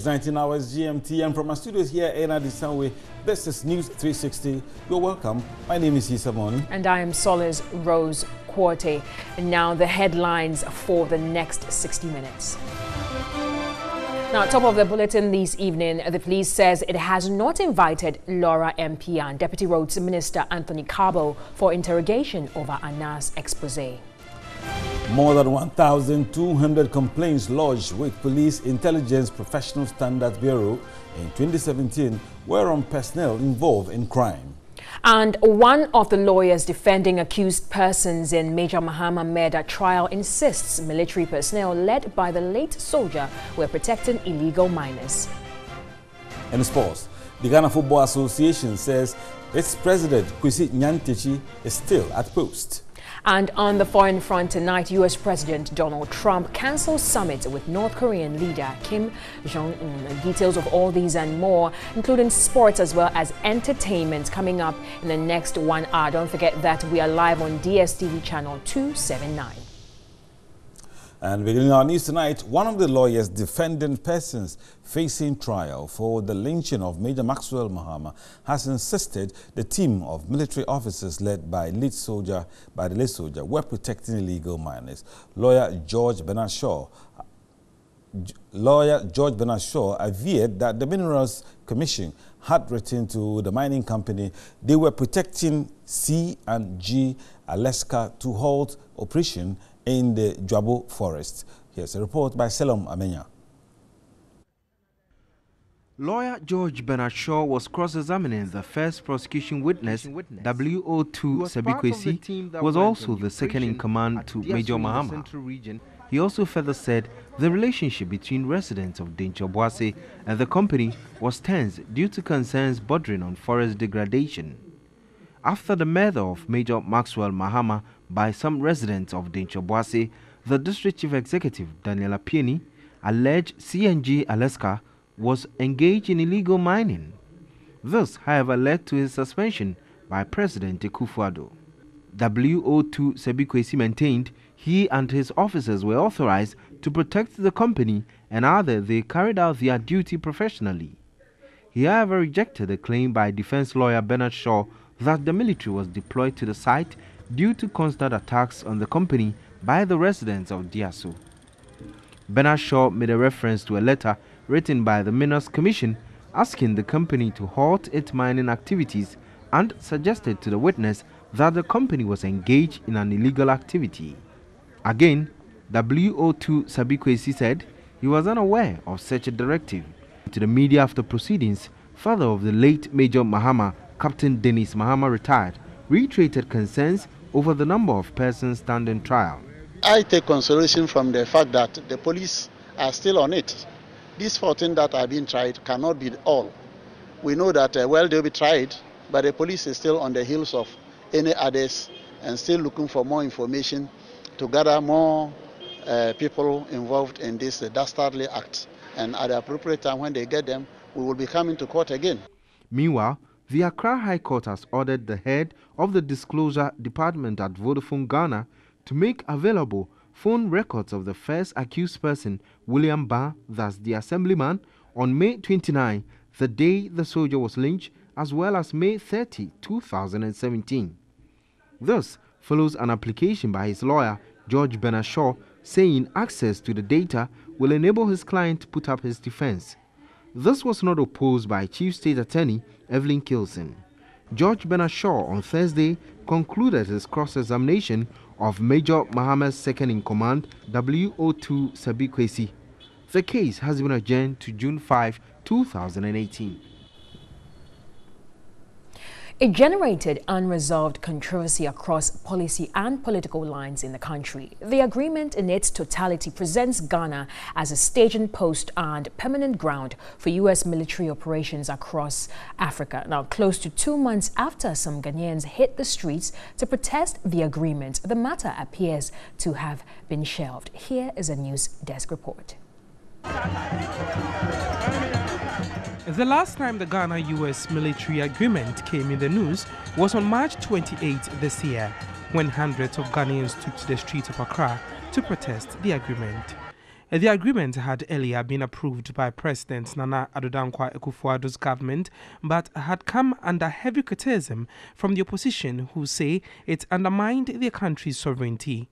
It's 19 hours GMT, and from our studios here in Addis Ababa, this is News 360. You're welcome. My name is Isamon. And I am Solis Rose Quarte. And now the headlines for the next 60 minutes. Now, top of the bulletin this evening, the police says it has not invited Laura MP and Deputy Roads Minister Anthony Cabo for interrogation over Anas expose. More than 1,200 complaints lodged with Police Intelligence Professional Standards Bureau in 2017 were on personnel involved in crime. And one of the lawyers defending accused persons in Major Mahama murder trial insists military personnel led by the late soldier were protecting illegal miners. In sports, the Ghana Football Association says its president, Kwesi Nyantakyi, is still at post. And on the foreign front tonight, U.S. President Donald Trump cancels summit with North Korean leader Kim Jong-un. Details of all these and more, including sports as well as entertainment, coming up in the next 1 hour. Don't forget that we are live on DSTV channel 279. And beginning our news tonight, one of the lawyers defending persons facing trial for the lynching of Major Maxwell Mahama has insisted the team of military officers led by the late soldier were protecting illegal miners. Lawyer George Bernard Shaw averred that the Minerals Commission had written to the mining company they were protecting C&G Alaska to halt operation in the Dwabo forest. Here's a report by Selom Amenya. Lawyer George Bernard Shaw was cross-examining the first prosecution witness, WO2 Sebikwesi, was also the second-in-command to Major Mahama. He also further said the relationship between residents of Dencho and the company was tense due to concerns bordering on forest degradation. After the murder of Major Maxwell Mahama by some residents of Dencho, the District Chief Executive, Daniela Pieni, alleged C&G Alaska was engaged in illegal mining. This, however, led to his suspension by President Akufo-Addo. WO2 Sebikwesi maintained he and his officers were authorized to protect the company and added they carried out their duty professionally. He, however, rejected the claim by defense lawyer Bernard Shaw that the military was deployed to the site due to constant attacks on the company by the residents of Diaso. Bernard Shaw made a reference to a letter written by the Minerals Commission asking the company to halt its mining activities and suggested to the witness that the company was engaged in an illegal activity. Again, WO2 Sebikwesi said he was unaware of such a directive. To the media after proceedings, father of the late Major Mahama, Captain Dennis Mahama, retired, reiterated concerns over the number of persons standing trial. I take consolation from the fact that the police are still on it. These 14 that are being tried cannot be all. We know that, well, they'll be tried, but the police is still on the heels of any others and still looking for more information to gather more people involved in this dastardly act. And at the appropriate time when they get them, we will be coming to court again. Meanwhile, the Accra High Court has ordered the head of the Disclosure Department at Vodafone Ghana to make available phone records of the first accused person, William Ba, thus the assemblyman, on May 29, the day the soldier was lynched, as well as May 30, 2017. This follows an application by his lawyer, George Bernard Shaw, saying access to the data will enable his client to put up his defense. This was not opposed by Chief State Attorney Evelyn Kilson. George Bernard Shaw on Thursday concluded his cross-examination of Major Mahama's second-in-command, WO2 Sebikwesi. The case has been adjourned to June 5, 2018. It generated unresolved controversy across policy and political lines in the country. The agreement in its totality presents Ghana as a staging post and permanent ground for U.S. military operations across Africa. Now, close to 2 months after some Ghanaians hit the streets to protest the agreement, the matter appears to have been shelved. Here is a news desk report. The last time the Ghana-US military agreement came in the news was on March 28 this year, when hundreds of Ghanaians took to the streets of Accra to protest the agreement. The agreement had earlier been approved by President Nana Addo Dankwa Akufo-Addo's government, but had come under heavy criticism from the opposition, who say it undermined their country's sovereignty.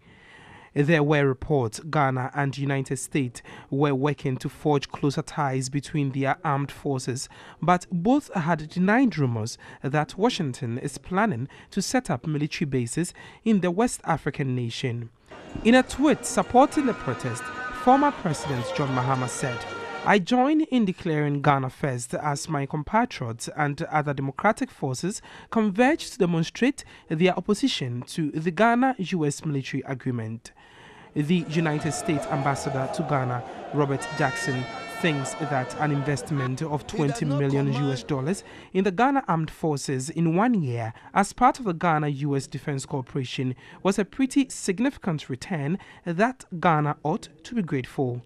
There were reports Ghana and the United States were working to forge closer ties between their armed forces, but both had denied rumors that Washington is planning to set up military bases in the West African nation. In a tweet supporting the protest, former President John Mahama said, "I join in declaring Ghana first as my compatriots and other democratic forces converge to demonstrate their opposition to the Ghana-US military agreement." The United States ambassador to Ghana, Robert Jackson, thinks that an investment of $20 million in the Ghana Armed Forces in 1 year as part of the Ghana-US Defense Cooperation was a pretty significant return that Ghana ought to be grateful.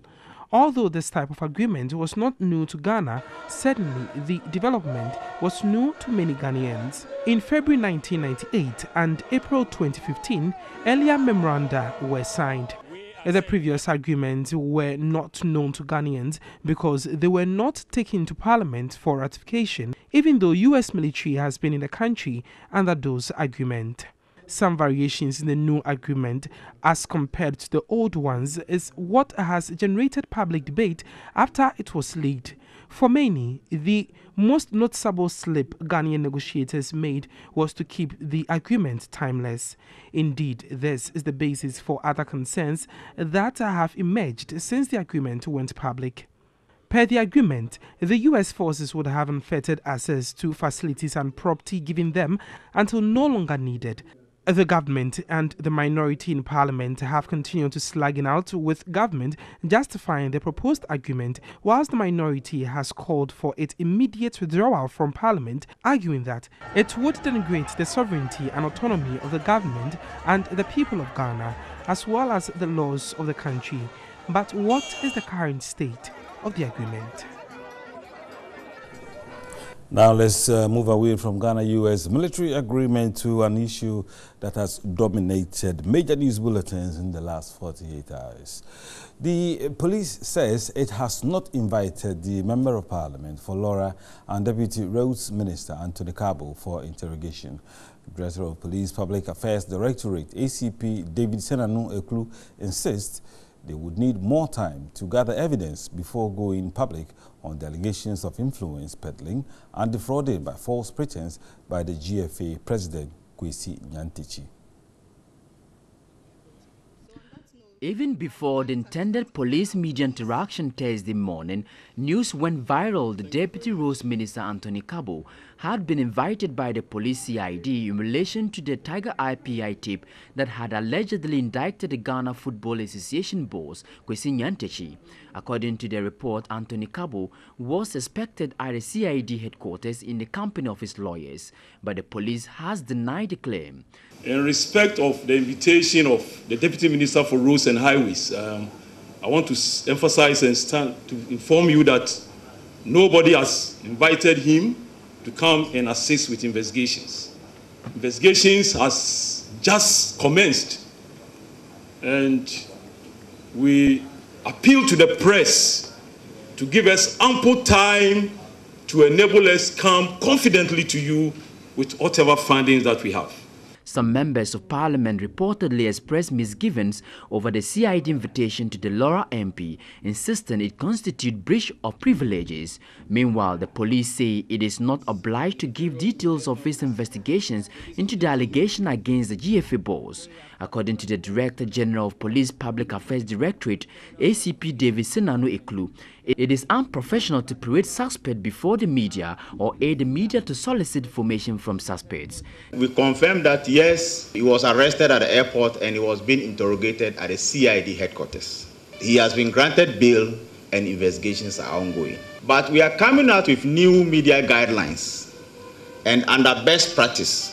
Although this type of agreement was not new to Ghana, certainly the development was new to many Ghanaians. In February 1998 and April 2015, earlier memoranda were signed. The previous agreements were not known to Ghanaians because they were not taken to Parliament for ratification, even though US military has been in the country under those agreements. Some variations in the new agreement as compared to the old ones is what has generated public debate after it was leaked. For many, the most noticeable slip Ghanaian negotiators made was to keep the agreement timeless. Indeed, this is the basis for other concerns that have emerged since the agreement went public. Per the agreement, the US forces would have unfettered access to facilities and property given them until no longer needed. The government and the minority in parliament have continued to slugging out with government justifying the proposed agreement, whilst the minority has called for its immediate withdrawal from parliament, arguing that it would denigrate the sovereignty and autonomy of the government and the people of Ghana, as well as the laws of the country. But what is the current state of the agreement? Now let's move away from Ghana-US military agreement to an issue that has dominated major news bulletins in the last 48 hours. The police says it has not invited the Member of Parliament for Laura and Deputy Roads Minister Anthony Kabo for interrogation. Director of Police Public Affairs Directorate ACP David Senanu Eklu insists they would need more time to gather evidence before going public on the allegations of influence peddling and defrauding by false pretense by the GFA President Kwesi Nyantakyi. Even before the intended police-media interaction Thursday morning, news went viral. The Deputy Roads Minister Anthony Kabo had been invited by the police CID in relation to the Tiger IPI tip that had allegedly indicted the Ghana Football Association boss, Kwesi Nyantakyi. According to the report, Anthony Kabo was expected at the CID headquarters in the company of his lawyers, but the police has denied the claim. In respect of the invitation of the Deputy Minister for Roads and Highways, I want to emphasize and to inform you that nobody has invited him to come and assist with investigations. Investigations has just commenced, and we appeal to the press to give us ample time to enable us come confidently to you with whatever findings that we have. Some members of parliament reportedly expressed misgivings over the CID invitation to the Laura MP, insisting it constitutes breach of privileges. Meanwhile, the police say it is not obliged to give details of its investigations into the allegation against the GFA boss. According to the Director General of Police Public Affairs Directorate, ACP David Senanu Eklu, it is unprofessional to parade suspects before the media or aid the media to solicit information from suspects. We confirm that yes, he was arrested at the airport and he was being interrogated at the CID headquarters. He has been granted bail and investigations are ongoing. But we are coming out with new media guidelines, and under best practice,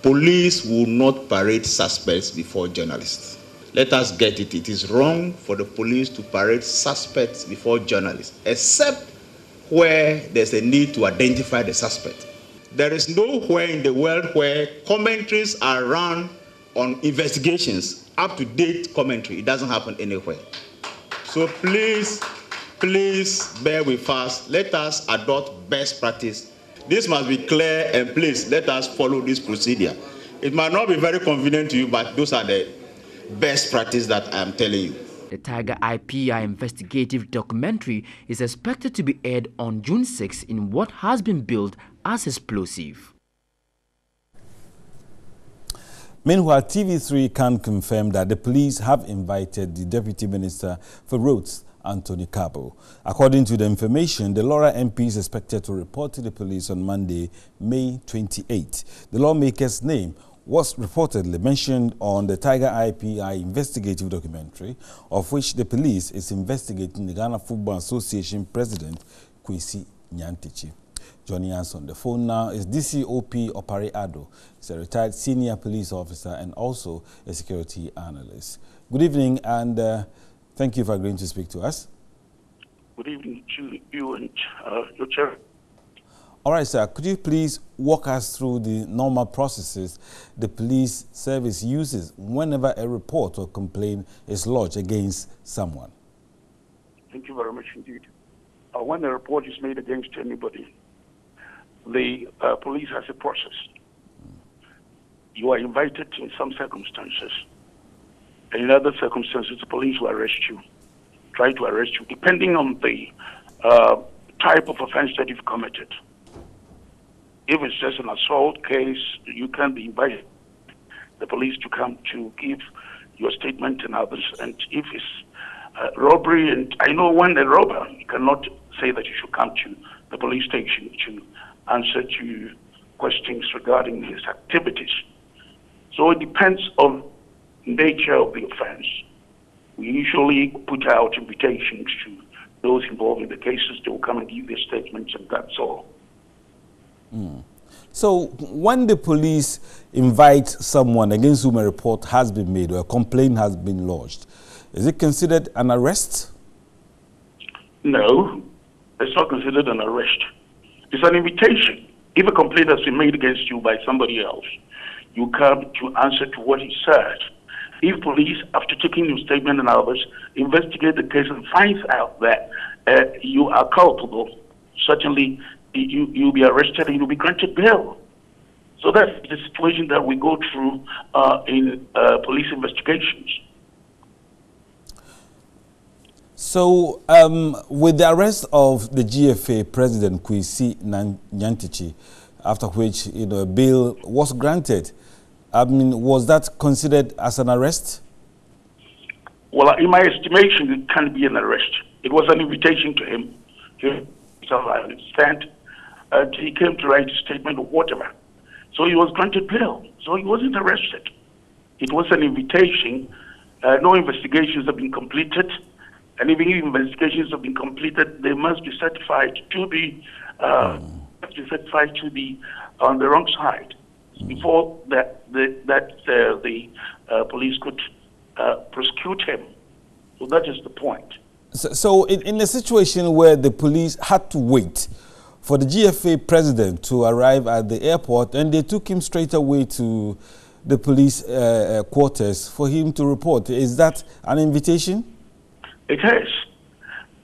police will not parade suspects before journalists. Let us get it. It is wrong for the police to parade suspects before journalists, except where there's a need to identify the suspect. There is nowhere in the world where commentaries are run on investigations, up-to-date commentary. It doesn't happen anywhere. So please bear with us. Let us adopt best practice. This must be clear, and please let us follow this procedure. It might not be very convenient to you, but those are the best practice that I am telling you. The Tiger IPI investigative documentary is expected to be aired on June 6 in what has been billed as explosive. Meanwhile, TV3 can confirm that the police have invited the Deputy Minister for Roads, Anthony Cabo. According to the information, the Laura MP is expected to report to the police on Monday, May 28. The lawmaker's name was reportedly mentioned on the Tiger IPI investigative documentary, of which the police is investigating the Ghana Football Association President, Kwesi Nyantakyi. Joining us on the phone now is DCOP Opare Ado. He's a retired senior police officer and also a security analyst. Good evening, and thank you for agreeing to speak to us. Good evening to you and your chair. All right, sir. Could you please walk us through the normal processes the police service uses whenever a report or complaint is lodged against someone? Thank you very much indeed. When a report is made against anybody, the police has a process. You are invited in some circumstances. And in other circumstances, the police will arrest you, try to arrest you, depending on the type of offense that you've committed. If it's just an assault case, you can be invited the police to come to give your statement and others. And if it's robbery, and I know when a robber, you cannot say that you should come to the police station to answer to questions regarding his activities. So it depends on the nature of the offense. We usually put out invitations to those involved in the cases. They will come and give their statements, and that's all. So when the police invite someone against whom a report has been made or a complaint has been lodged, is it considered an arrest? No, it's not considered an arrest. It's an invitation. If a complaint has been made against you by somebody else, you come to answer to what he said. If police, after taking your statement and others, investigate the case and finds out that you are culpable, certainly you'll be arrested and you'll be granted bail. So that's the situation that we go through in police investigations. So, with the arrest of the GFA President Kwesi Nyantakyi, after which a bail was granted, was that considered as an arrest? Well, in my estimation, it can't be an arrest. It was an invitation to him. I understand. He came to write a statement or whatever. So he was granted bail. So he wasn't arrested. It was an invitation. No investigations have been completed. And even if investigations have been completed, they must be certified to be on the wrong side before the police could prosecute him. So that is the point. So in a situation where the police had to wait for the GFA president to arrive at the airport, and they took him straight away to the police quarters for him to report, is that an invitation? It is.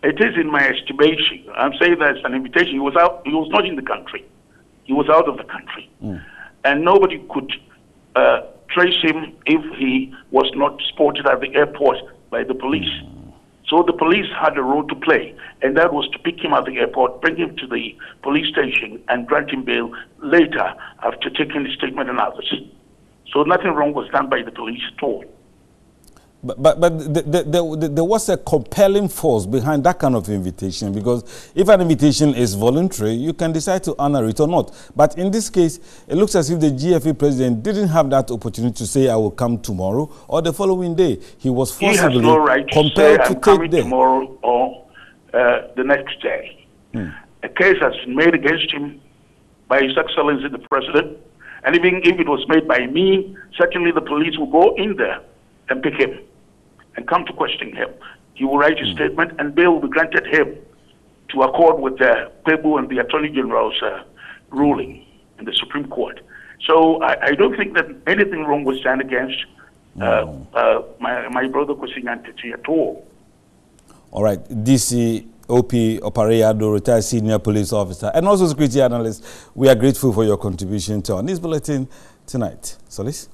It is in my estimation. I'm saying that's an invitation. He was out. He was not in the country. He was out of the country, and nobody could trace him if he was not spotted at the airport by the police. So the police had a role to play, and that was to pick him at the airport, bring him to the police station, and grant him bail later after taking the statement and others. So nothing wrong was done by the police at all. But there was a compelling force behind that kind of invitation, because if an invitation is voluntary, you can decide to honor it or not. But in this case, it looks as if the GFA president didn't have that opportunity to say, I will come tomorrow or the following day. He was forcibly compelled to take there. Tomorrow or the next day. A case has been made against him by His Excellency the President, and even if it was made by me, certainly the police will go in there and pick him and come to question him. He will write his statement, and bail will be granted him to accord with the Pebu and the Attorney General's ruling in the Supreme Court. So I don't think that anything wrong was done against my brother Kwesi Nyantakyi at all. All right, DC OP Opareyado, retired senior police officer and also security analyst, we are grateful for your contribution to our news bulletin tonight. Solis?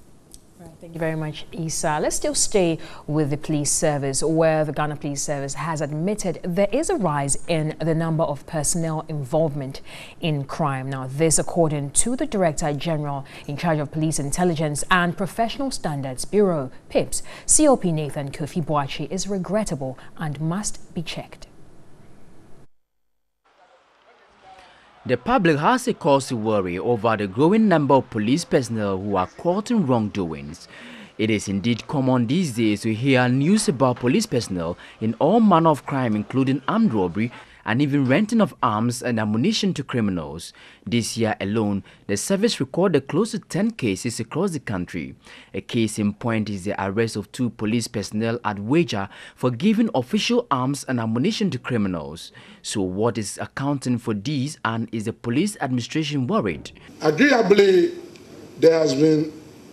Thank you very much, Isa. Let's still stay with the police service, where the Ghana Police Service has admitted there is a rise in the number of personnel involvement in crime. Now, this according to the Director General in charge of Police Intelligence and Professional Standards Bureau, PIPS, COP Nathan Kofi Boakye, is regrettable and must be checked. The public has a cause to worry over the growing number of police personnel who are caught in wrongdoings. It is indeed common these days to hear news about police personnel in all manner of crime, including armed robbery and even renting of arms and ammunition to criminals. This year alone, the service recorded close to 10 cases across the country. A case in point is the arrest of 2 police personnel at Wager for giving official arms and ammunition to criminals. So what is accounting for these, and is the police administration worried? Agreeably, there has been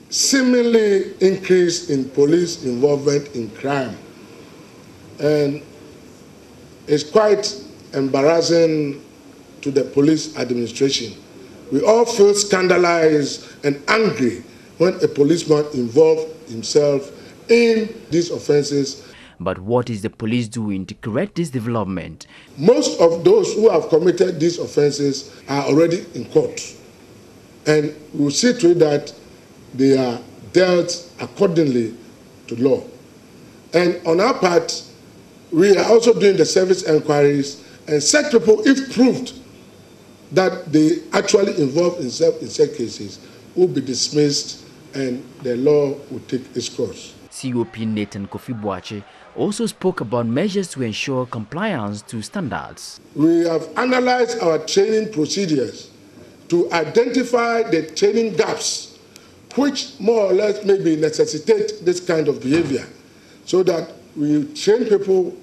seemingly increase in police involvement in crime. And it's quite embarrassing to the police administration. We all feel scandalized and angry when a policeman involves himself in these offenses. But what is the police doing to correct this development? Most of those who have committed these offenses are already in court. And we will see to it that they are dealt accordingly to law. And on our part, we are also doing the service inquiries, and such people, if proved that they actually involved in such cases, will be dismissed and the law will take its course. COP Nathan Kofi Boakye also spoke about measures to ensure compliance to standards. We have analyzed our training procedures to identify the training gaps which more or less maybe necessitate this kind of behavior, so that we train people,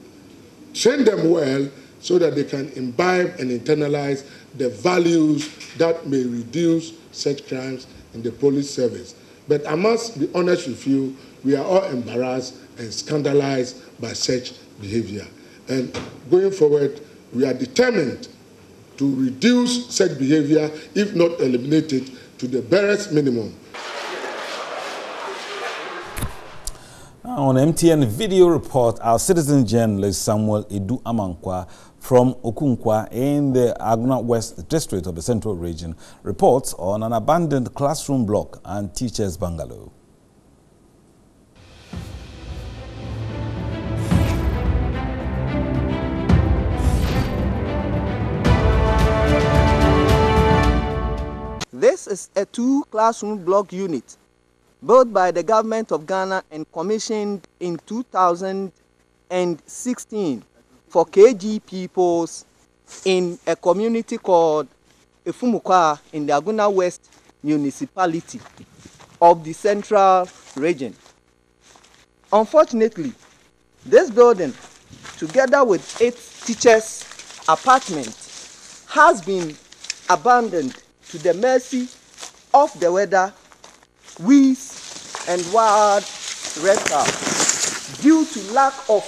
train them well, so that they can imbibe and internalize the values that may reduce such crimes in the police service. But I must be honest with you, we are all embarrassed and scandalized by such behavior. And going forward, we are determined to reduce such behavior, if not eliminate it, to the barest minimum. On MTN video report, our citizen journalist Samuel Edu Amankwa from Okunkwa in the Aguna West district of the Central Region reports on an abandoned classroom block and teachers' bungalow. This is a 2-classroom block unit built by the government of Ghana and commissioned in 2016 for KG peoples in a community called Efumukwa in the Aguna West municipality of the Central Region. Unfortunately, this building, together with its teachers' apartment, has been abandoned to the mercy of the weather, weeds, and wild reptiles due to lack of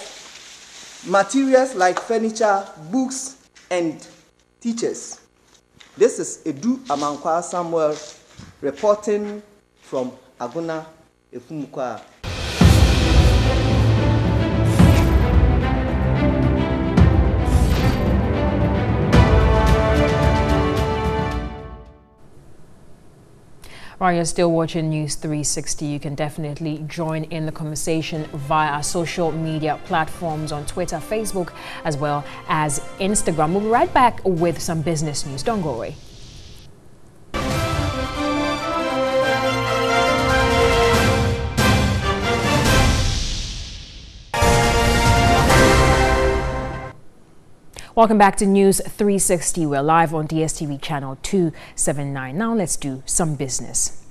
materials like furniture, books, and teachers. This is Edu Amankwa Samuel reporting from Aguna, Efumukwa. While you're still watching News 360, you can definitely join in the conversation via our social media platforms on Twitter, Facebook, as well as Instagram. We'll be right back with some business news. Don't go away. Welcome back to News 360. We're live on DSTV channel 279. Now let's do some business.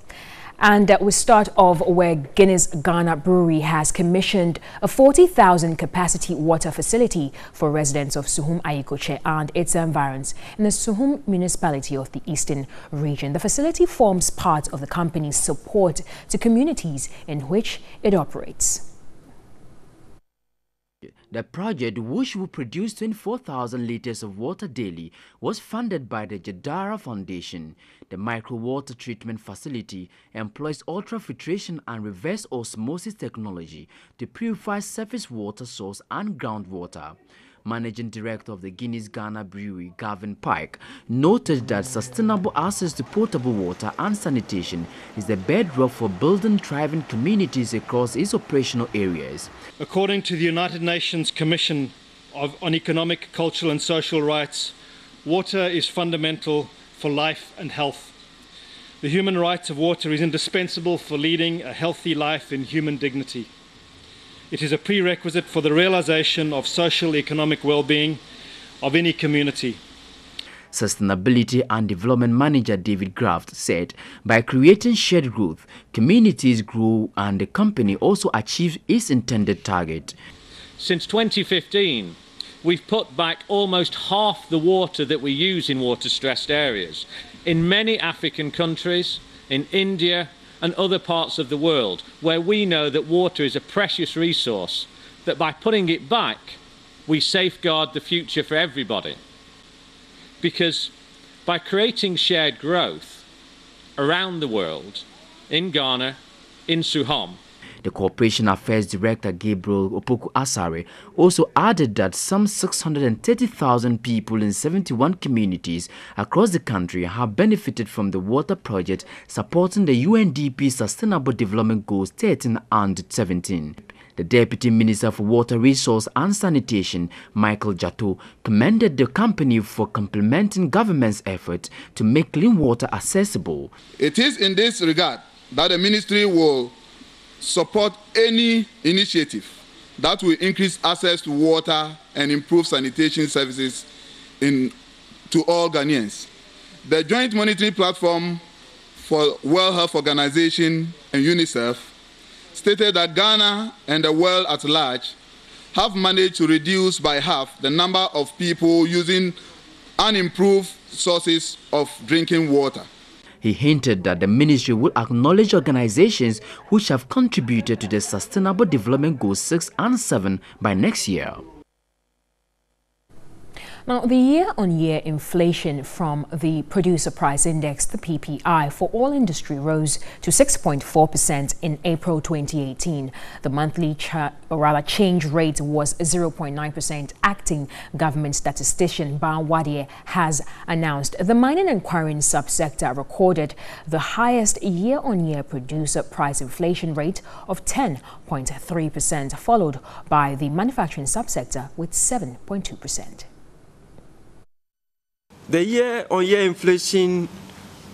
And we start off where Guinness Ghana Brewery has commissioned a 40,000 capacity water facility for residents of Suhum Ayikoche and its environs in the Suhum municipality of the Eastern Region. The facility forms part of the company's support to communities in which it operates. The project, which will produce 24,000 liters of water daily, was funded by the Jadara Foundation. The micro-water treatment facility employs ultrafiltration and reverse osmosis technology to purify surface water source and groundwater. Managing Director of the Guinness-Ghana Brewery, Gavin Pike, noted that sustainable access to potable water and sanitation is the bedrock for building thriving communities across its operational areas. According to the United Nations Commission on Economic, Cultural and Social Rights, water is fundamental for life and health. The human right of water is indispensable for leading a healthy life in human dignity. It is a prerequisite for the realization of social economic well-being of any community. Sustainability and Development Manager David Graft said, by creating shared growth, communities grow and the company also achieves its intended target. Since 2015, we've put back almost half the water that we use in water-stressed areas. In many African countries, in India, and other parts of the world where we know that water is a precious resource, that by putting it back, we safeguard the future for everybody. Because by creating shared growth around the world, in Ghana, in Suham, the Corporation Affairs Director Gabriel Opoku Asare also added that some 630,000 people in 71 communities across the country have benefited from the water project supporting the UNDP Sustainable Development Goals 13 and 17. The Deputy Minister for Water Resource and Sanitation, Michael Jato, commended the company for complementing government's effort to make clean water accessible. It is in this regard that the ministry will support any initiative that will increase access to water and improve sanitation services to all Ghanaians. The Joint Monitoring Platform for World Health Organization and UNICEF stated that Ghana and the world at large have managed to reduce by half the number of people using unimproved sources of drinking water. He hinted that the ministry would acknowledge organizations which have contributed to the Sustainable Development Goals 6 and 7 by next year. Now, the year-on-year inflation from the Producer Price Index, the PPI, for all industry rose to 6.4% in April 2018. The monthly change rate was 0.9%. Acting government statistician Ban Wadie has announced the mining and quarrying subsector recorded the highest year-on-year producer price inflation rate of 10.3%, followed by the manufacturing subsector with 7.2%. The year-on-year inflation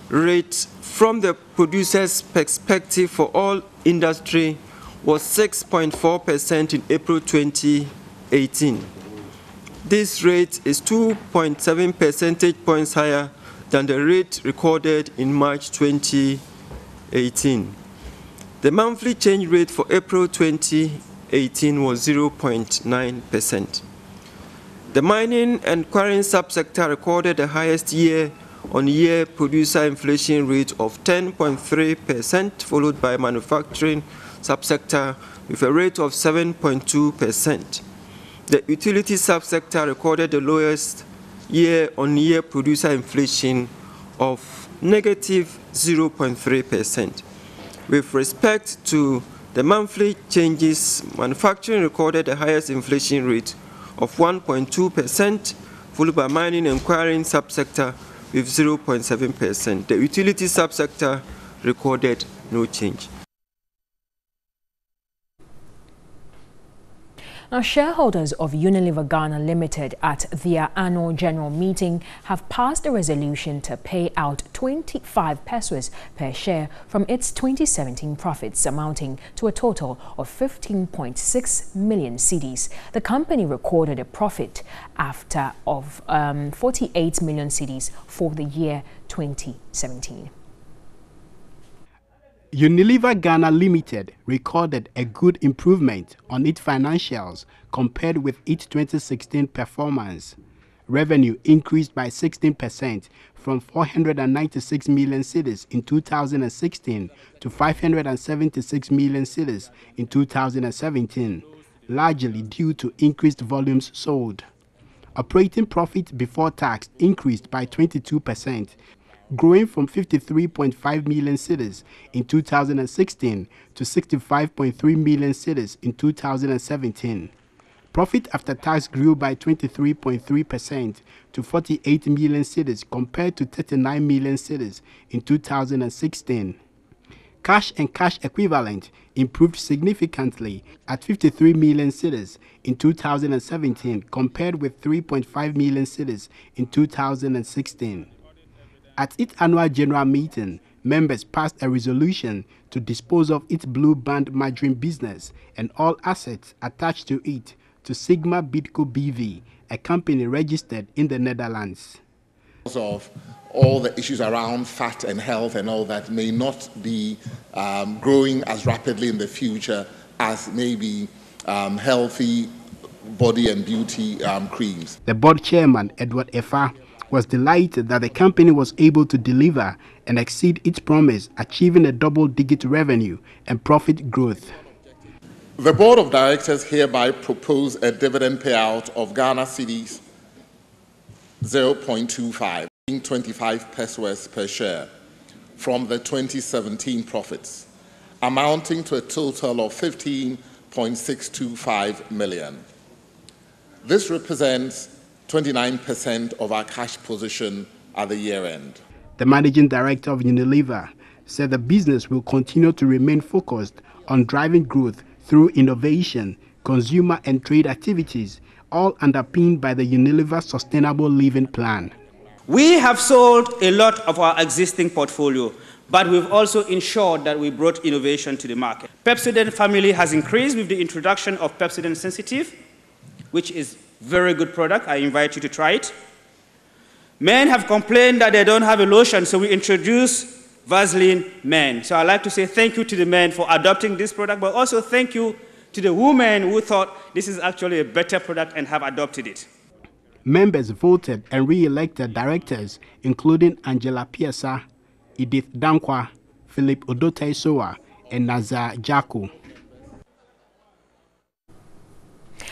rate from the producer's perspective for all industry was 6.4% in April 2018. This rate is 2.7 percentage points higher than the rate recorded in March 2018. The monthly change rate for April 2018 was 0.9%. The mining and quarrying subsector recorded the highest year-on-year producer inflation rate of 10.3%, followed by manufacturing subsector with a rate of 7.2%. The utility subsector recorded the lowest year-on-year producer inflation of negative 0.3%. With respect to the monthly changes, manufacturing recorded the highest inflation rate of 1.2%, followed by mining and quarrying subsector with 0.7%. The utility subsector recorded no change. Now, shareholders of Unilever Ghana Limited at their annual general meeting have passed a resolution to pay out 25 pesos per share from its 2017 profits, amounting to a total of 15.6 million cedis. The company recorded a profit after of 48 million cedis for the year 2017. Unilever Ghana Limited recorded a good improvement on its financials compared with its 2016 performance. Revenue increased by 16% from 496 million cedis in 2016 to 576 million cedis in 2017. largely due to increased volumes sold. Operating profit before tax increased by 22%, growing from 53.5 million cedis in 2016 to 65.3 million cedis in 2017. Profit after tax grew by 23.3% to 48 million cedis compared to 39 million cedis in 2016. Cash and cash equivalent improved significantly at 53 million cedis in 2017 compared with 3.5 million cedis in 2016. At its annual general meeting, members passed a resolution to dispose of its Blue Band margarine business and all assets attached to it to Sigma Bidco BV, a company registered in the Netherlands. Of all the issues around fat and health and all that may not be growing as rapidly in the future as maybe healthy body and beauty creams. The board chairman, Edward Efa, was delighted that the company was able to deliver and exceed its promise, achieving a double-digit revenue and profit growth. The board of directors hereby propose a dividend payout of Ghana cedis 0.25, 25 pesos per share from the 2017 profits, amounting to a total of 15.625 million. This represents 29% of our cash position at the year end. The managing director of Unilever said the business will continue to remain focused on driving growth through innovation, consumer and trade activities, all underpinned by the Unilever Sustainable Living Plan. We have sold a lot of our existing portfolio, but we've also ensured that we brought innovation to the market. Pepsodent family has increased with the introduction of Pepsodent Sensitive, which is very good product. I invite you to try it. Men have complained that they don't have a lotion, so we introduced Vaseline Men. So I'd like to say thank you to the men for adopting this product, but also thank you to the women who thought this is actually a better product and have adopted it. Members voted and re-elected directors, including Angela Piesa, Edith Dankwa, Philip Odotai-Soa, and Nazar Jaku.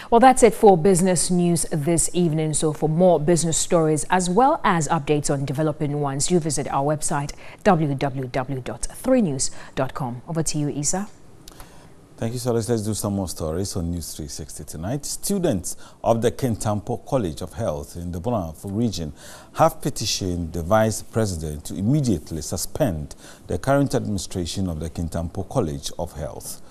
Well, that's it for business news this evening. So for more business stories as well as updates on developing ones, you visit our website www.3news.com. Over to you, Isa. Thank you, Solis. Let's do some more stories on News 360 tonight. Students of the Kintampo College of Health in the Bonafo region have petitioned the Vice President to immediately suspend the current administration of the Kintampo College of Health.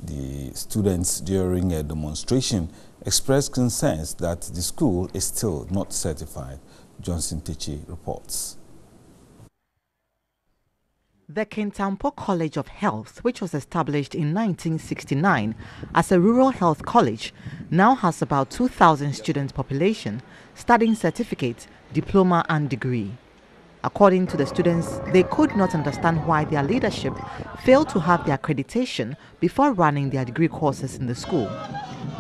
The students, during a demonstration, expressed concerns that the school is still not certified. Johnson Tichi reports. The Kintampo College of Health, which was established in 1969 as a rural health college, now has about 2,000 student population studying certificate, diploma and degree. According to the students, they could not understand why their leadership failed to have their accreditation before running their degree courses in the school.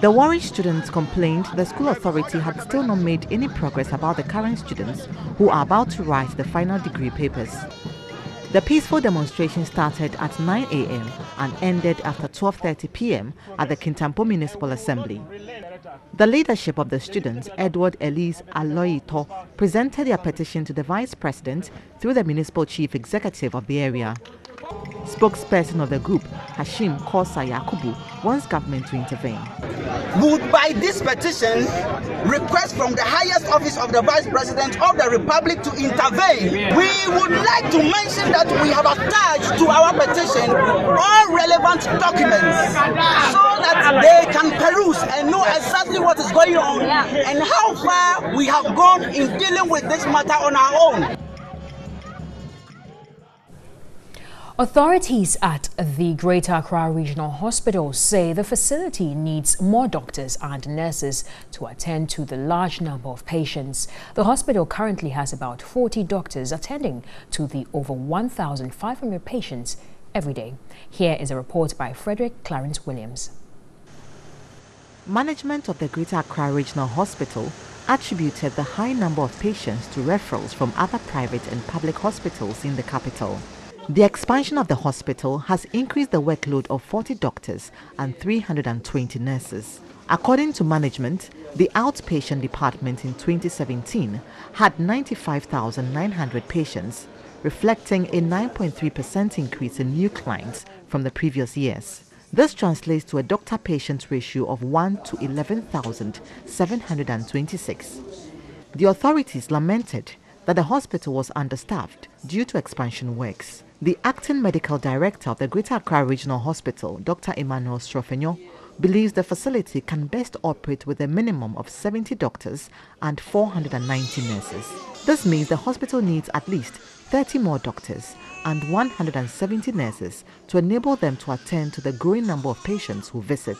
The worried students complained the school authority had still not made any progress about the current students who are about to write the final degree papers. The peaceful demonstration started at 9 a.m. and ended after 12:30 p.m. at the Kintampo Municipal Assembly. The leadership of the students, Edward Elise Aloito, presented their petition to the Vice President through the Municipal Chief Executive of the area. Spokesperson of the group, Hashim Kosa Yakubu, wants government to intervene. Would by this petition request from the highest office of the Vice President of the Republic to intervene. We would like to mention that we have attached to our petition all relevant documents so that they can peruse and know exactly what is going on and how far we have gone in dealing with this matter on our own. Authorities at the Greater Accra Regional Hospital say the facility needs more doctors and nurses to attend to the large number of patients. The hospital currently has about 40 doctors attending to the over 1,500 patients every day. Here is a report by Frederick Clarence Williams. Management of the Greater Accra Regional Hospital attributed the high number of patients to referrals from other private and public hospitals in the capital. The expansion of the hospital has increased the workload of 40 doctors and 320 nurses. According to management, the outpatient department in 2017 had 95,900 patients, reflecting a 9.3% increase in new clients from the previous years. This translates to a doctor-patient ratio of 1 to 11,726. The authorities lamented that the hospital was understaffed due to expansion works. The acting medical director of the Greater Accra Regional Hospital, Dr. Emmanuel Strofenyo, believes the facility can best operate with a minimum of 70 doctors and 490 nurses. This means the hospital needs at least 30 more doctors and 170 nurses to enable them to attend to the growing number of patients who visit.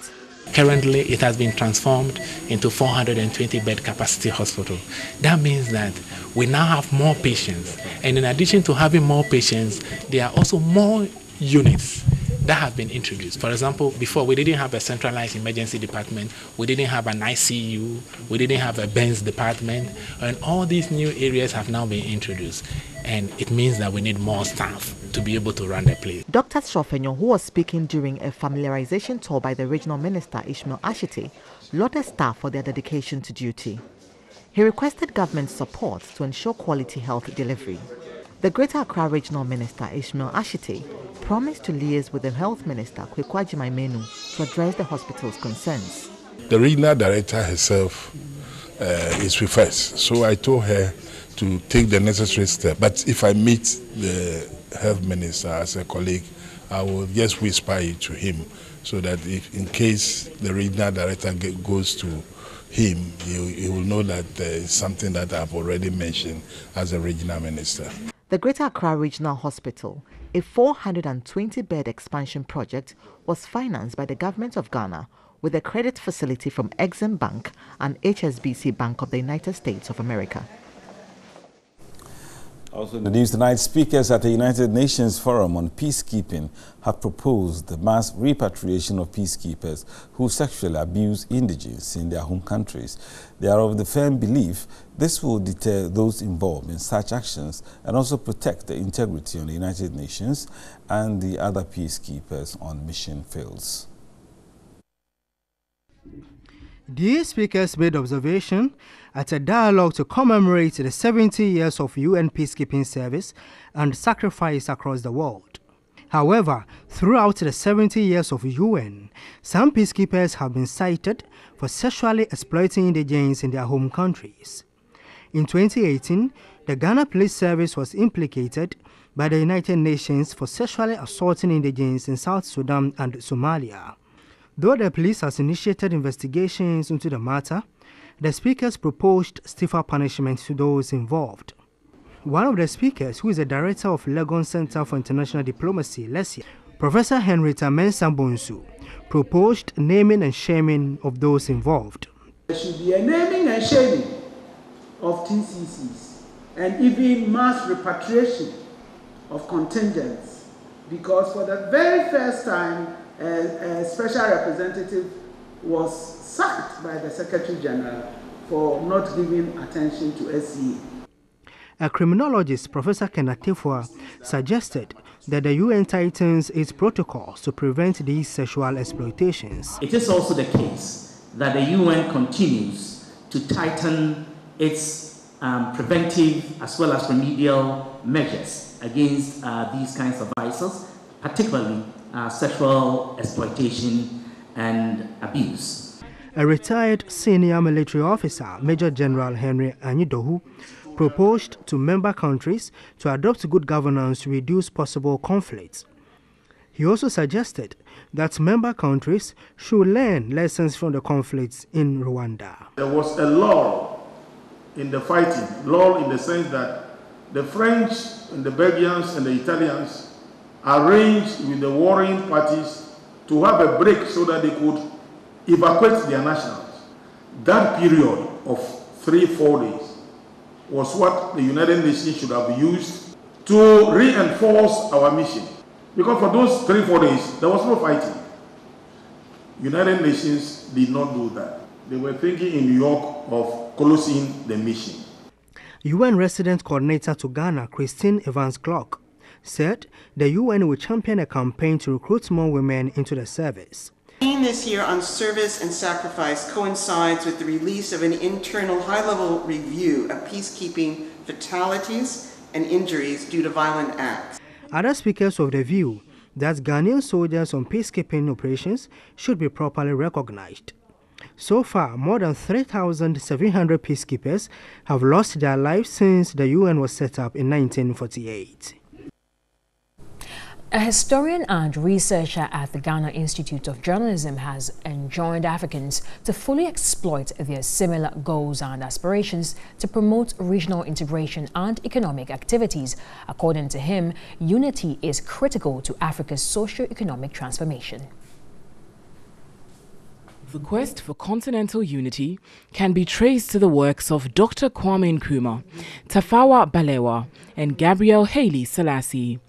Currently, it has been transformed into 420-bed capacity hospital. That means that we now have more patients, and in addition to having more patients, there are also more units that have been introduced. For example, before we didn't have a centralized emergency department, we didn't have an ICU, we didn't have a Benz department, and all these new areas have now been introduced. And it means that we need more staff to be able to run the place. Dr. Strofenyo, who was speaking during a familiarization tour by the regional minister Ishmael Ashite, lauded staff for their dedication to duty. He requested government support to ensure quality health delivery. The Greater Accra Regional Minister Ishmael Ashite promised to liaise with the Health Minister Kwekwaji Maimenu to address the hospital's concerns. The regional director herself is with us, so I told her to take the necessary step. But if I meet the health minister as a colleague, I will just whisper it to him, so that if in case the regional director goes to him, he will know that there is something that I've already mentioned as a regional minister. The Greater Accra Regional Hospital, a 420-bed expansion project, was financed by the Government of Ghana with a credit facility from Exim Bank and HSBC Bank of the United States of America. Also in the news tonight, speakers at the United Nations Forum on Peacekeeping have proposed the mass repatriation of peacekeepers who sexually abuse indigents in their home countries. They are of the firm belief this will deter those involved in such actions and also protect the integrity of the United Nations and the other peacekeepers on mission fields. These speakers made observation at a dialogue to commemorate the 70 years of UN peacekeeping service and sacrifice across the world. However, throughout the 70 years of UN, some peacekeepers have been cited for sexually exploiting indigents in their home countries. In 2018, the Ghana Police Service was implicated by the United Nations for sexually assaulting indigents in South Sudan and Somalia. Though the police has initiated investigations into the matter, the speakers proposed stiffer punishment to those involved. One of the speakers, who is the director of Legon Center for International Diplomacy, LESIA, Professor Henrietta Mensah-Bonsu, proposed naming and shaming of those involved. There should be a naming and shaming of TCCs and even mass repatriation of contingents, because for the very first time, a special representative was sacked by the Secretary General for not giving attention to SCA. A criminologist, Professor Kenneth Tifua, suggested that the UN tightens its protocols to prevent these sexual exploitations. It is also the case that the UN continues to tighten its preventive as well as remedial measures against these kinds of vices, particularly sexual exploitation and abuse. A retired senior military officer, Major General Henry Anyidohu, proposed to member countries to adopt good governance to reduce possible conflicts. He also suggested that member countries should learn lessons from the conflicts in Rwanda. There was a lull in the fighting, lull in the sense that the French and the Belgians and the Italians arranged with the warring parties to have a break so that they could evacuate their nationals. That period of 3-4 days was what the United Nations should have used to reinforce our mission. Because for those 3-4 days, there was no fighting. United Nations did not do that. They were thinking in New York of closing the mission. UN Resident Coordinator to Ghana, Christine Evans-Clark, said the UN will champion a campaign to recruit more women into the service. The theme this year on service and sacrifice coincides with the release of an internal high-level review of peacekeeping fatalities and injuries due to violent acts. Other speakers of the view that Ghanaian soldiers on peacekeeping operations should be properly recognized. So far, more than 3,700 peacekeepers have lost their lives since the UN was set up in 1948. A historian and researcher at the Ghana Institute of Journalism has enjoined Africans to fully exploit their similar goals and aspirations to promote regional integration and economic activities. According to him, unity is critical to Africa's socio-economic transformation. The quest for continental unity can be traced to the works of Dr. Kwame Nkrumah, Tafawa Balewa, and Gabriel Haile Selassie.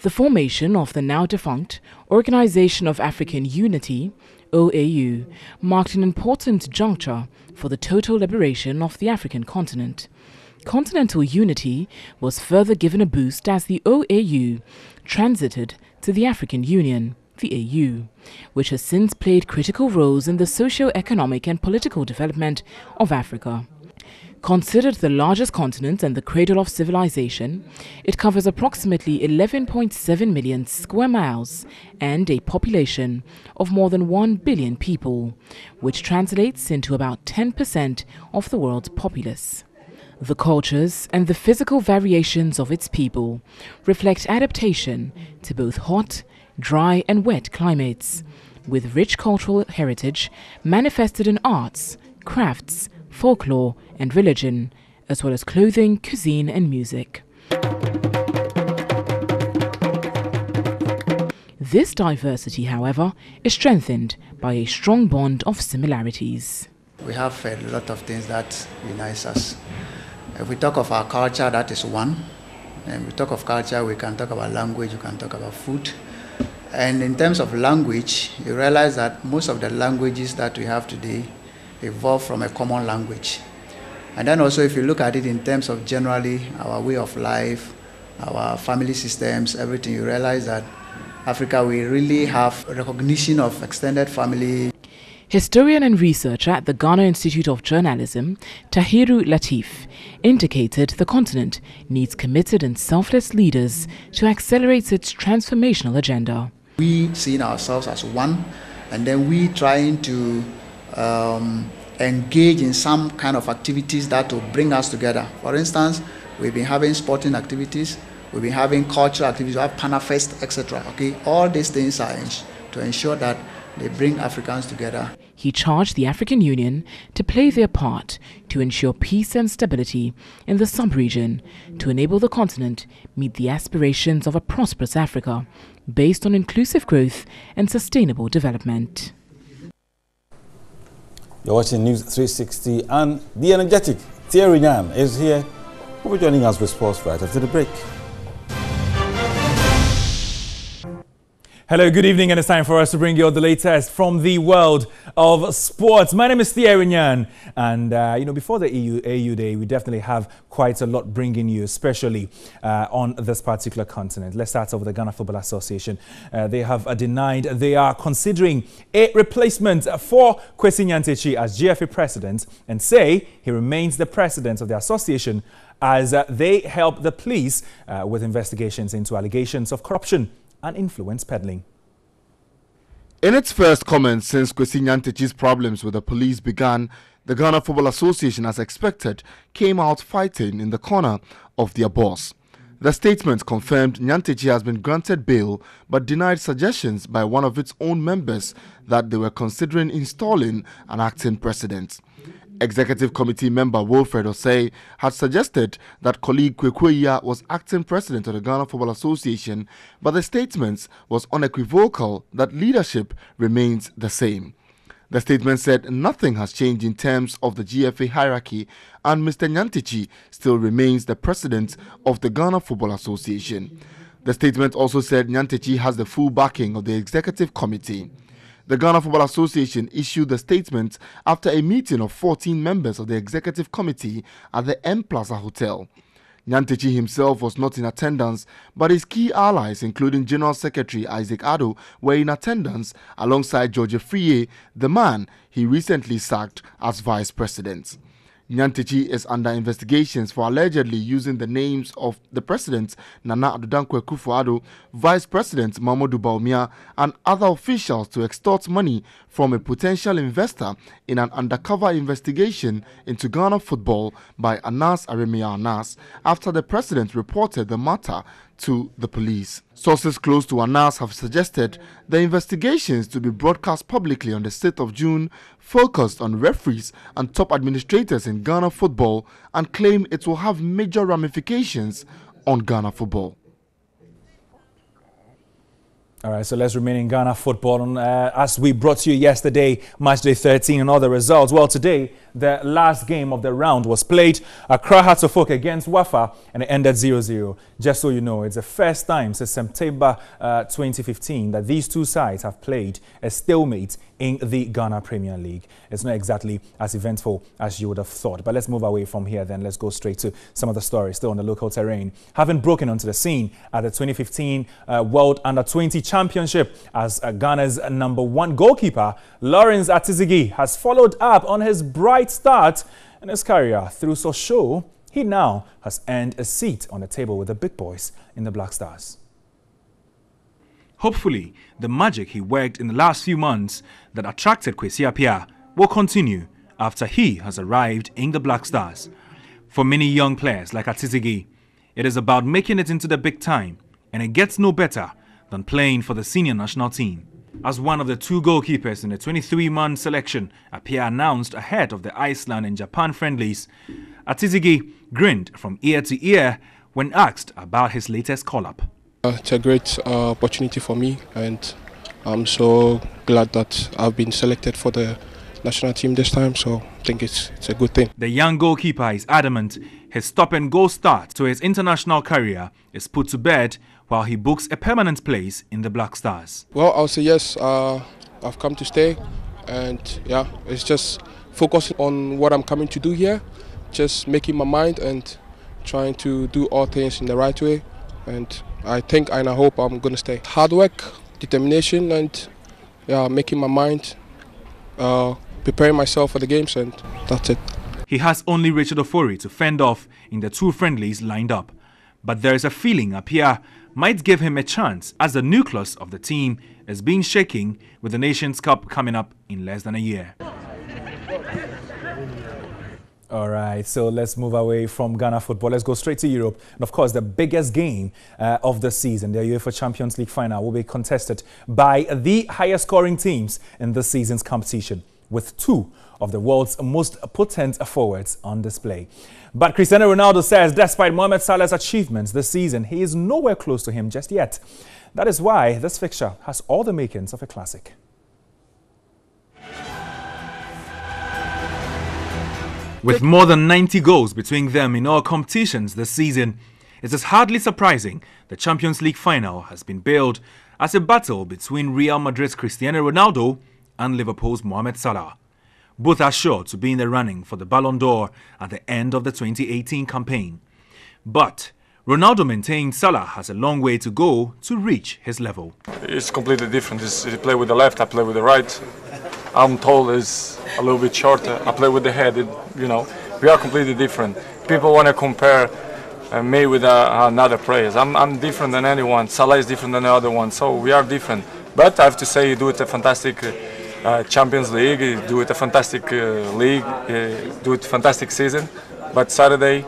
The formation of the now-defunct Organization of African Unity, OAU, marked an important juncture for the total liberation of the African continent. Continental unity was further given a boost as the OAU transited to the African Union, the AU, which has since played critical roles in the socio-economic and political development of Africa. Considered the largest continent and the cradle of civilization, it covers approximately 11.7 million square miles and a population of more than 1 billion people, which translates into about 10% of the world's populace. The cultures and the physical variations of its people reflect adaptation to both hot, dry and wet climates, with rich cultural heritage manifested in arts, crafts, folklore and religion, as well as clothing, cuisine and music. This diversity, however, is strengthened by a strong bond of similarities. We have a lot of things that unite us. If we talk of our culture, that is one. And we talk of culture, we can talk about language, we can talk about food. And in terms of language, you realize that most of the languages that we have today evolved from a common language. And then also if you look at it in terms of generally our way of life, our family systems, everything, you realize that Africa, we really have recognition of extended family. Historian and researcher at the Ghana Institute of Journalism, Tahiru Latif, indicated the continent needs committed and selfless leaders to accelerate its transformational agenda. We seeing ourselves as one, and then we trying to engage in some kind of activities that will bring us together. For instance, we've been having sporting activities, we've been having cultural activities, we have Panafest, etc. Okay, all these things are to ensure that they bring Africans together. He charged the African Union to play their part to ensure peace and stability in the sub-region, to enable the continent meet the aspirations of a prosperous Africa based on inclusive growth and sustainable development. You're watching News 360 and the energetic Thierry Nyan is here. We'll be joining us with sports right after the break. Hello, good evening, and it's time for us to bring you all the latest from the world of sports. My name is Thierry Nyan, and before the AU Day, we definitely have quite a lot bringing you, especially on this particular continent. Let's start off with the Ghana Football Association. They have denied they are considering a replacement for Kwesi Nyantakyi as GFA president and say he remains the president of the association as they help the police with investigations into allegations of corruption and influence peddling. In its first comments since Kwesi Nyantakyi's problems with the police began, the Ghana Football Association, as expected, came out fighting in the corner of their boss. The statement confirmed Nyantakyi has been granted bail but denied suggestions by one of its own members that they were considering installing an acting president. Executive Committee member Wilfred Osei had suggested that colleague Kwekweya was acting president of the Ghana Football Association, but the statement was unequivocal that leadership remains the same. The statement said nothing has changed in terms of the GFA hierarchy and Mr. Nyantakyi still remains the president of the Ghana Football Association. The statement also said Nyantakyi has the full backing of the Executive Committee. The Ghana Football Association issued the statement after a meeting of 14 members of the Executive Committee at the M Plaza Hotel. Nyantechi himself was not in attendance, but his key allies, including General Secretary Isaac Addo, were in attendance alongside George Friye, the man he recently sacked as vice president. Nyantechi is under investigations for allegedly using the names of the president, Nana Addo Dankwa Akufo-Addo, Vice President Mamadou Bawumia, and other officials to extort money from a potential investor in an undercover investigation into Ghana football by Anas Aremia Anas after the president reported the matter to the police. Sources close to Anas have suggested the investigations to be broadcast publicly on the 6th of June, focused on referees and top administrators in Ghana football, and claim it will have major ramifications on Ghana football. All right, so let's remain in Ghana football. As we brought to you yesterday, match day 13 and all the results. Well, today, the last game of the round was played. Accra Hearts of Oak against Wafa, and it ended 0-0. Just so you know, it's the first time since September 2015 that these two sides have played a stalemate in the Ghana Premier League. It's not exactly as eventful as you would have thought. But let's move away from here then. Let's go straight to some of the stories still on the local terrain. Having broken onto the scene at the 2015 World Under-20 Championship as Ghana's #1 goalkeeper, Lawrence Atizigi has followed up on his bright start in his career through Sosho. He now has earned a seat on the table with the big boys in the Black Stars. Hopefully, the magic he worked in the last few months that attracted Kwesi Appiah will continue after he has arrived in the Black Stars. For many young players like Atizigi, it is about making it into the big time, and it gets no better than playing for the senior national team. As one of the two goalkeepers in the 23-man selection, Appiah announced ahead of the Iceland and Japan friendlies. Atizigi grinned from ear to ear when asked about his latest call-up. It's a great opportunity for me, and I'm so glad that I've been selected for the national team this time, so I think it's a good thing. The young goalkeeper is adamant his stop-and-go start to his international career is put to bed while he books a permanent place in the Black Stars. Well, I'll say yes, I've come to stay, and yeah, it's just focusing on what I'm coming to do here, just making my mind and trying to do all things in the right way, and I think and I hope I'm going to stay. Hard work, determination, and yeah, making my mind, preparing myself for the games, and that's it. He has only Richard Ofori to fend off in the two friendlies lined up. But there is a feeling Appiah might give him a chance as the nucleus of the team is being shaken with the Nations Cup coming up in less than a year. All right, so let's move away from Ghana football. Let's go straight to Europe. And of course, the biggest game of the season, the UEFA Champions League final, will be contested by the highest scoring teams in this season's competition, with two of the world's most potent forwards on display. But Cristiano Ronaldo says despite Mohamed Salah's achievements this season, he is nowhere close to him just yet. That is why this fixture has all the makings of a classic. With more than 90 goals between them in all competitions this season, it is hardly surprising the Champions League final has been billed as a battle between Real Madrid's Cristiano Ronaldo and Liverpool's Mohamed Salah. Both are sure to be in the running for the Ballon d'Or at the end of the 2018 campaign. But Ronaldo maintains Salah has a long way to go to reach his level. It's completely different. He play with the left, I play with the right. I'm tall, is a little bit shorter. I play with the head. You know, we are completely different. People want to compare me with another players. I'm different than anyone. Salah is different than the other one, so we are different. But I have to say, he do it a fantastic Champions League. He do it a fantastic league. Do it fantastic season. But Saturday,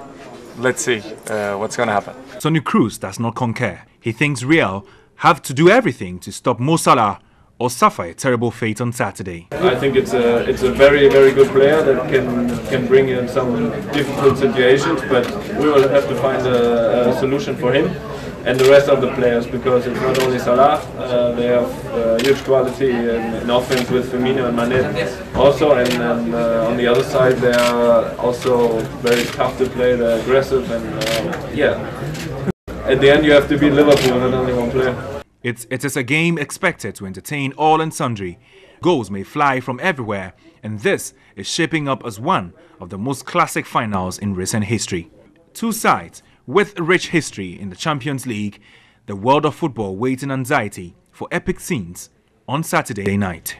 let's see what's going to happen. Toni Kroos does not concur. He thinks Real have to do everything to stop Mo Salah or suffer a terrible fate on Saturday. I think it's a very, very good player that can bring in some difficult situations, but we will have to find a solution for him and the rest of the players, because it's not only Salah, they have huge quality in offense with Firmino and Mane also, and on the other side they are also very tough to play, they're aggressive, and yeah, at the end you have to beat Liverpool, not only one player. It is a game expected to entertain all and sundry. Goals may fly from everywhere, and this is shaping up as one of the most classic finals in recent history. Two sides With rich history in the Champions League, the world of football waits in anxiety for epic scenes on Saturday night.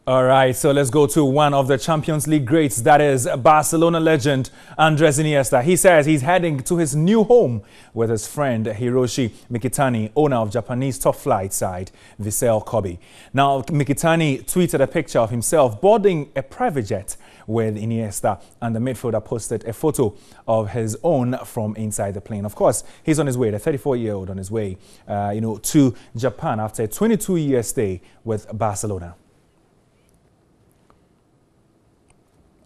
All right, so let's go to one of the Champions League greats, that is Barcelona legend Andres Iniesta. He says he's heading to his new home with his friend Hiroshi Mikitani, owner of Japanese top flight side Vissel Kobe. Now, Mikitani tweeted a picture of himself boarding a private jet with Iniesta, and the midfielder posted a photo of his own from inside the plane. Of course, he's on his way, the 34-year-old on his way, to Japan after a 22-year stay with Barcelona.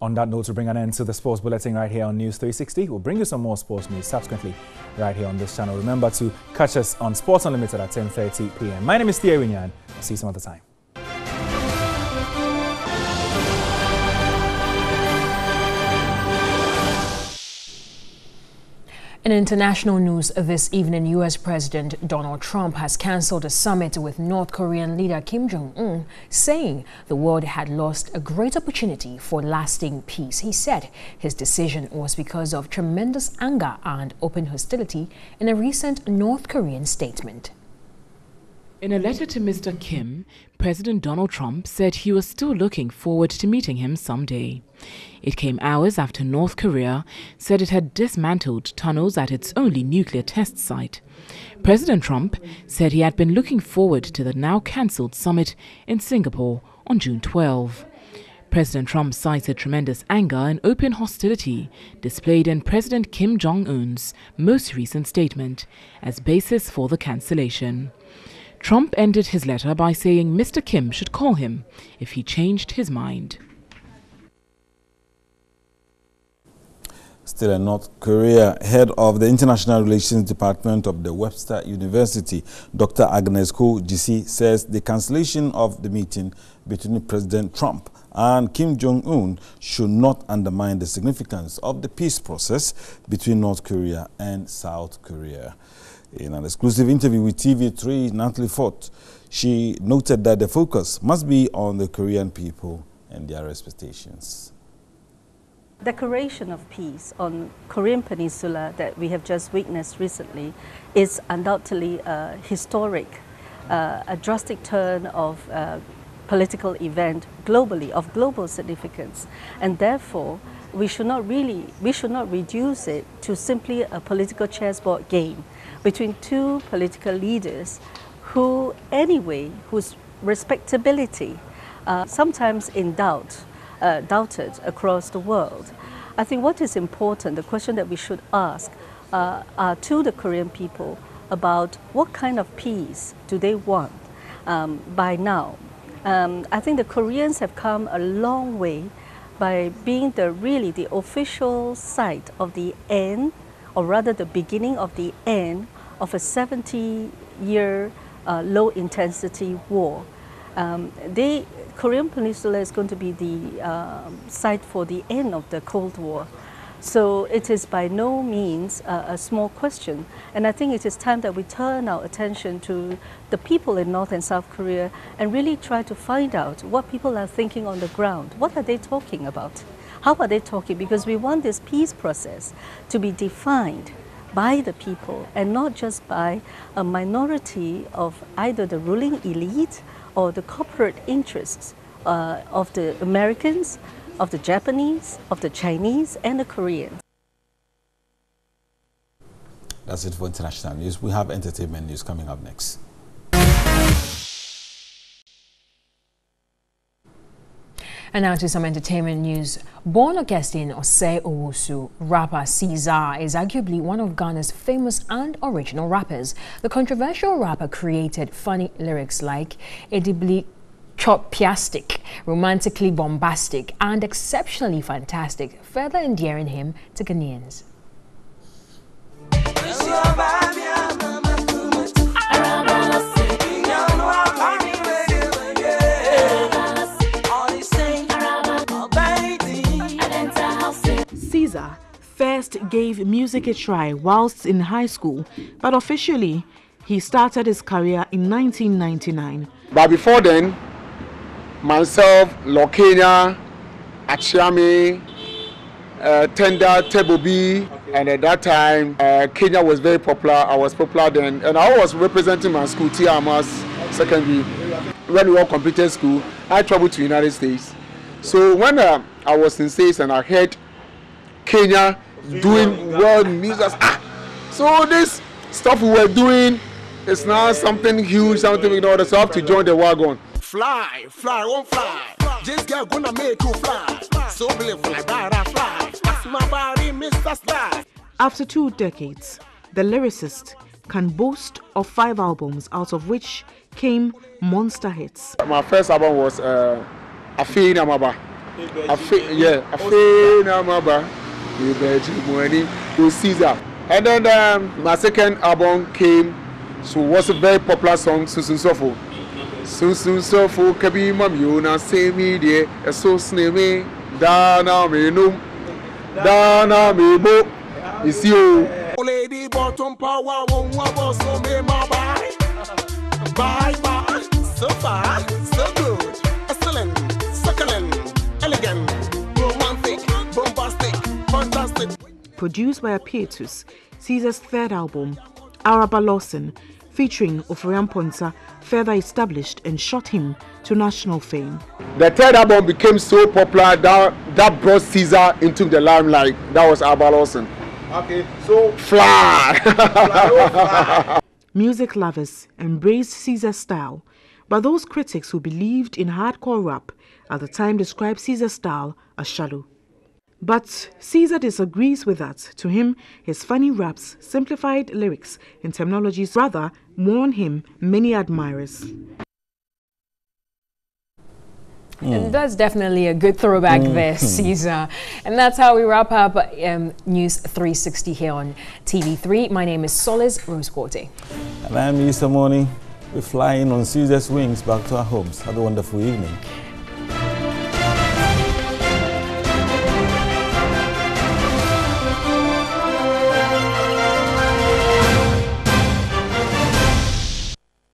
On that note, to bring an end to the sports bulletin right here on News 360. We'll bring you some more sports news subsequently right here on this channel. Remember to catch us on Sports Unlimited at 10:30 p.m. My name is Thierry Nyan. I'll see you some other time. In international news this evening, U.S. President Donald Trump has cancelled a summit with North Korean leader Kim Jong-un, saying the world had lost a great opportunity for lasting peace. He said his decision was because of tremendous anger and open hostility in a recent North Korean statement. In a letter to Mr. Kim, President Donald Trump said he was still looking forward to meeting him someday. It came hours after North Korea said it had dismantled tunnels at its only nuclear test site. President Trump said he had been looking forward to the now-cancelled summit in Singapore on June 12. President Trump cited tremendous anger and open hostility displayed in President Kim Jong-un's most recent statement as basis for the cancellation. Trump ended his letter by saying Mr. Kim should call him if he changed his mind. Still in North Korea, head of the International Relations Department of the Webster University, Dr. Agnes Ko Jisi, says the cancellation of the meeting between President Trump and Kim Jong-un should not undermine the significance of the peace process between North Korea and South Korea. In an exclusive interview with TV3, Natalie Fort, she noted that the focus must be on the Korean people and their expectations. Declaration of peace on Korean Peninsula that we have just witnessed recently is undoubtedly historic, a drastic turn of political event globally, of global significance, and therefore we should not reduce it to simply a political chessboard game between two political leaders who anyway, whose respectability sometimes in doubted across the world. I think what is important, the question that we should ask are to the Korean people about what kind of peace do they want by now. I think the Koreans have come a long way by being really the official site of the end, or rather the beginning of the end of a 70-year low-intensity war. Korean Peninsula is going to be the site for the end of the Cold War. So it is by no means a small question. And I think it is time that we turn our attention to the people in North and South Korea and really try to find out what people are thinking on the ground. What are they talking about? How are they talking? Because we want this peace process to be defined by the people and not just by a minority of either the ruling elite or the corporate interests of the Americans, of the Japanese, of the Chinese, and the Koreans. That's it for international news. We have entertainment news coming up next. And now to some entertainment news. Born Augustine Osei Owusu, rapper Caesar is arguably one of Ghana's famous and original rappers. The controversial rapper created funny lyrics like edibly chopiastic, romantically bombastic, and exceptionally fantastic, further endearing him to Ghanaians. Caesar first gave music a try whilst in high school, but officially he started his career in 1999. But before then, myself, Lokenya, Achiami, Tender, Table B, and at that time, Kenya was very popular. I was popular then, and I was representing my school, TMS Secondary. When we all completed school, I traveled to the United States. So when I was in States and I heard Kenya doing world music, so this stuff we were doing is now something huge, something we know. So I have to join the wagon. Fly, fly, won't fly. This girl gonna make you fly. So believe fly, fly. That's my body, Mr. Sly. After 2 decades, the lyricist can boast of 5 albums, out of which came monster hits. My first album was Afi Namaba. Afi Namaba. Caesar. And then my second album came, so it was a very popular song, Susun Sofo. Susun Sofo, Kabi Mamuna, Semi, dear, a so snemy, Dana Menum, Dana Mebo, is you. Lady bottom power won't wobble, so me my bye. Bye. So far, so good. Excellent, succulent, elegant, romantic, bombastic, fantastic. Produced by Apietus, Caesar's third album, Araba Lawson, featuring Oforian Ponsa, further established and shot him to national fame. The third album became so popular that brought Caesar into the limelight. That was Araba Lawson. Okay, so fly. Music lovers embraced Caesar's style, but those critics who believed in hardcore rap at the time described Caesar's style as shallow. But Caesar disagrees with that. To him, his funny raps, simplified lyrics, and terminologies rather won him many admirers. And that's definitely a good throwback there, Caesar. And that's how we wrap up News 360 here on TV3. My name is Solis Rose-Corte. And I'm Mr. Moni. We're flying on Caesar's wings back to our homes. Have a wonderful evening.